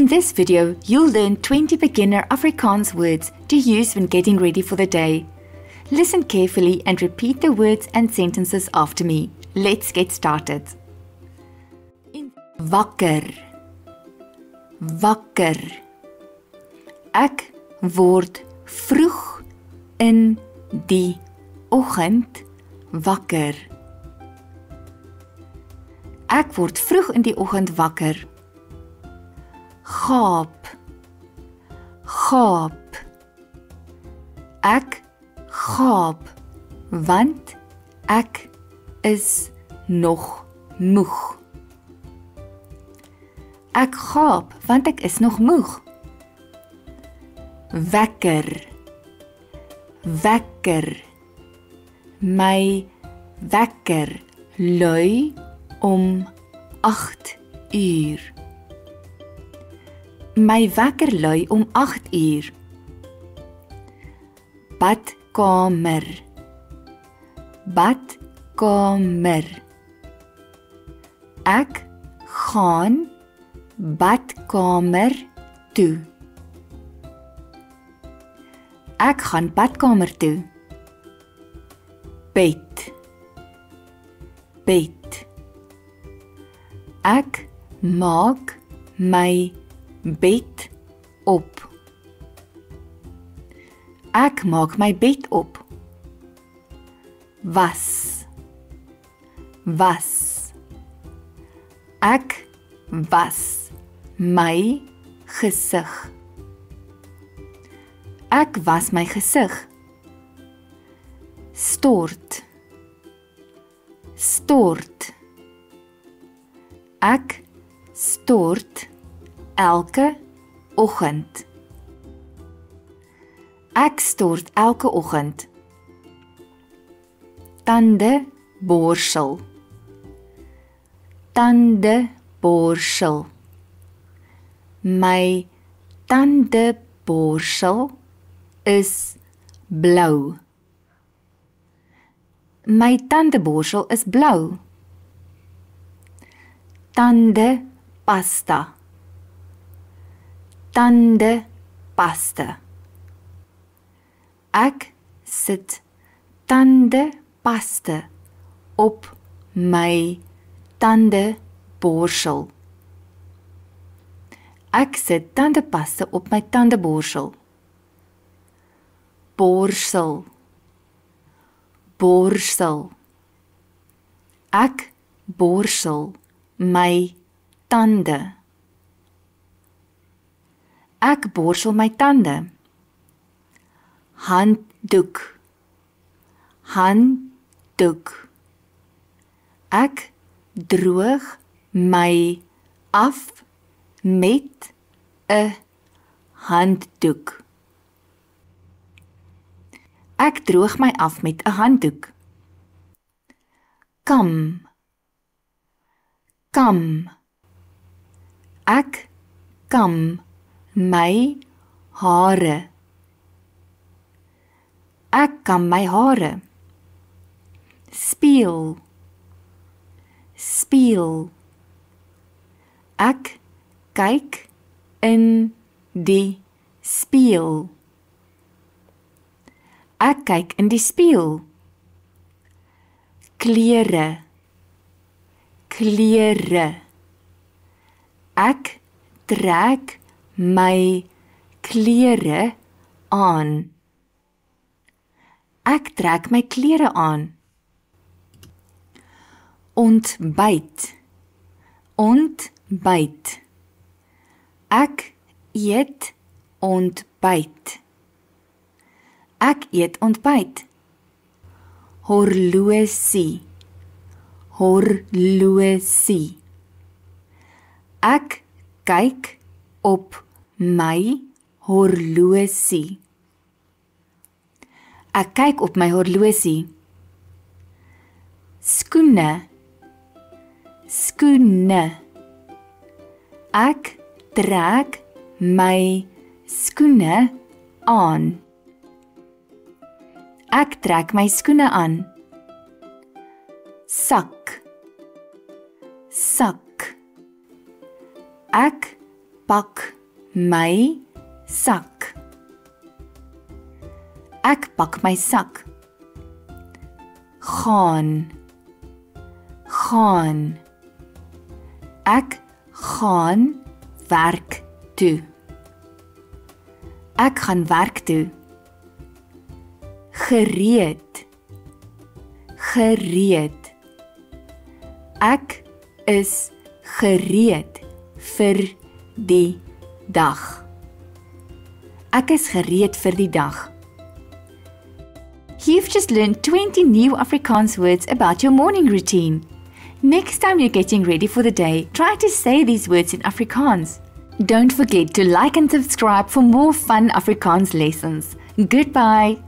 In this video, you'll learn 20 beginner Afrikaans words to use when getting ready for the day. Listen carefully and repeat the words and sentences after me. Let's get started. Wakker. Wakker. Ek word vroeg in die oggend wakker. Ek word vroeg in die oggend wakker. Gaap. Gaap. Ek gaap, want ek is nog moeg. Ek gaap, want ek is nog moeg. Wekker. Wekker. My wekker lui om 8 uur. My wekker lui om 8 uur. Badkamer. Badkamer. Ek gaan badkamer toe. Ek gaan badkamer toe. Bed. Bed. Ek maak my bed op. Ek maak my bed op. Was. Was. Ek was my gesig. Ek was my gesig. Stort. Stort. Ek stort elke oggend. Ek stort elke oggend. Tande borsel. Tande borsel. My tande borsel is blou. My tandeborsel is blou. Tande pasta. Tande pasta. Ek sit tande pasta op my tandeborsel. Ek sit tandepasta op my tandeborsel. Borsel. Borsel. Ek borsel my tande. Ek borsel my tande. Handdoek. Handdoek. Ek droog my af met 'n handdoek. Ek droog my af met 'n handdoek. Kam. Kam. Ek kam my hare. Ek kam my hare. Speel. Speel. Ek kyk in die spieël. Ek kyk in die spieël. Klere. Klere. Ek trek my klere aan. Ek trek my klere aan. Ontbyt. Ontbyt. Ek eet ontbyt. Ek eet ontbyt. Horlosie. Horlosie. Ek kyk op my horlosie. Ek kyk op my horlosie. Skoene. Skoene. Ek trek my skoene aan. Ek trek my skoene aan. Sak. Sak. Ek pak my sak. Ek pak my sak. Gaan, gaan. Ek gaan werk toe. Ek gaan werk toe. Gereed, gereed. Ek is gereed vir die dag. Ek is gereed vir die dag. You've just learned 20 new Afrikaans words about your morning routine. Next time you're getting ready for the day, try to say these words in Afrikaans. Don't forget to like and subscribe for more fun Afrikaans lessons. Goodbye.